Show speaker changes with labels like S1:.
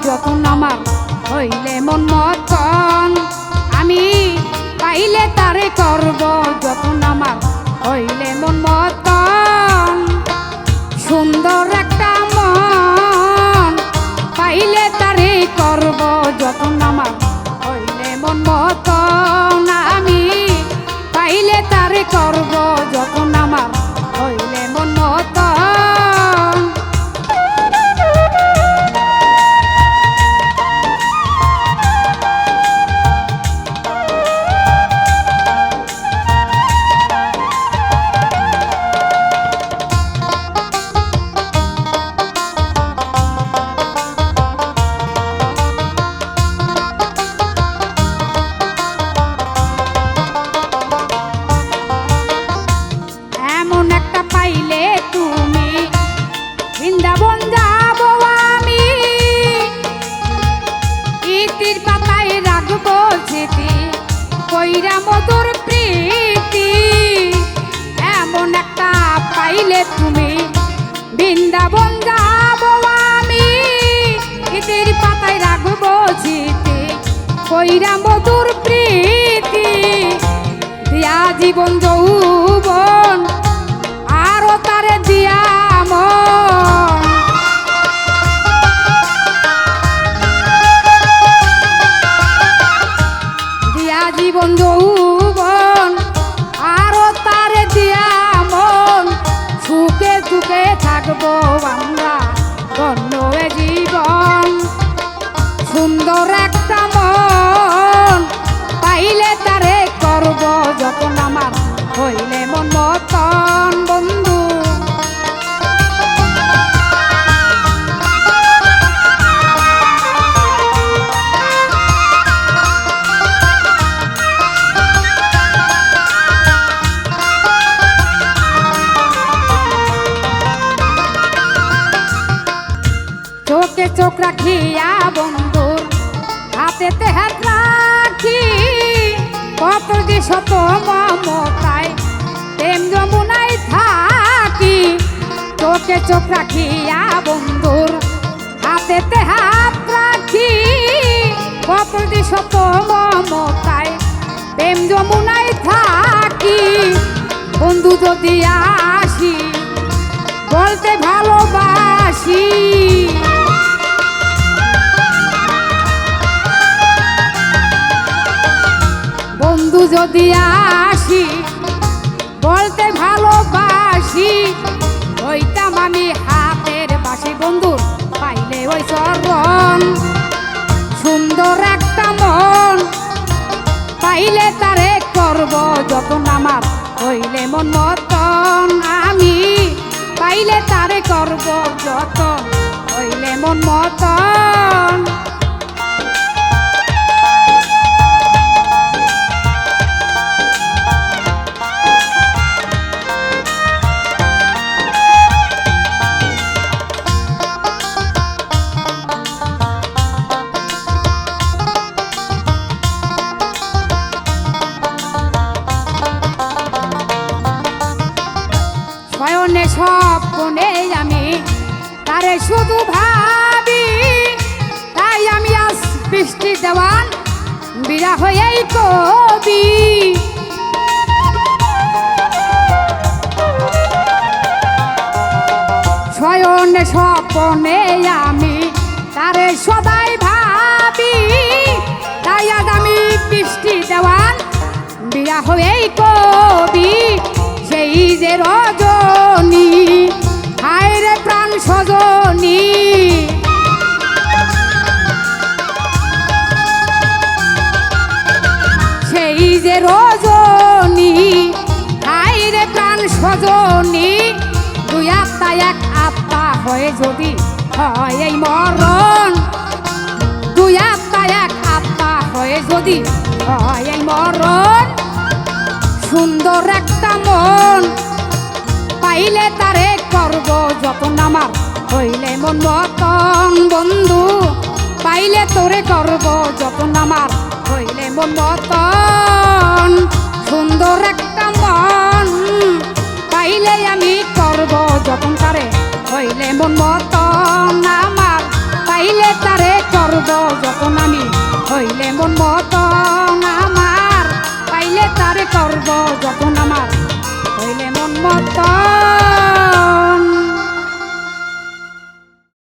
S1: যতন আমার হইলে মন মতন। আমি পাইলে তারে করব যতন আমার হইলে মন মতন। সুন্দর একটা মন পাইলে তারে করব যতন আমার হইলে মন মতন। আমি পাইলে তারে করব যতন আমার হইলে মন মতন। পাইলে তুমি বৃন্দাবন যাব আমি, ইতির পাতায় রাখবো স্মৃতি কইরা মধুর প্রীতি। এমন একটা পাইলে তুমি বৃন্দাবন যাব আমি, ইতির পাতায় রাখবো স্মৃতি কইরা মধুর প্রীতি। দিয়া জীবন যৌবন আরো তারে দিয়া মন, দিয়া জীবন যৌবন আরো তারে দিয়া মন। সুখে সুখে থাকবো আমরা ধন্য এ জীবন। সুন্দর একটা মন পাইলে তারে করব যতন আমার হইলে মন মতন। বন্ধু চোখে চোখ রাখিয়া বন্ধুর হাতেতে হাত রাখি, কত যে শত মমতায় প্রেম যমুনায় থাকি। চোখে চোখ রাখিয়া বন্ধুর হাতেতে হাত রাখি, কত যে শত মমতায় প্রেম যমুনায় থাকি। বন্ধু যদি আসি বলতে ভালোবাসি, বন্ধু যদি আসি বলতে ভালোবাসি, হইতাম আমি হাতের বাসি বন্ধুর পাইলে ওই চরণ। সুন্দর একটা মন পাইলে তারে করব যতন আমার হইলে মন মতন। আমি পাইলে তারে করব যতন হইলে মন মতন। শয়নে স্বপ্নে আমি তারে শুধু ভাবি, তাই আমি আজ বৃষ্টি দেওয়ান বিরা হয়েই কবি। শয়নে স্বপ্নে আমি তারে সদাই ভাবি, তাই আজ আমি বৃষ্টি দেওয়ান বিরা হয়েই কবি। সেই যে রজনী হায় রে প্রাণ সজনী, সেই যে রজনী হায় রে প্রাণ সজনী। দুই আত্মা এক আত্মা হয়ে যদি হয় এই মরণ, দুই আত্মা এক আত্মা হয়ে যদি হয় এই মরণ। সুন্দর একটা মন পাইলে তারে করব যতন আমার হইলে মন মতন। বন্ধু পাইলে তোরে করব যতন আমার হইলে মন মতন। সুন্দর একটা মন পাইলে আমি করব যতন তারে হইলে মন মতন আমার পাইলে তারে হইলে মন মতো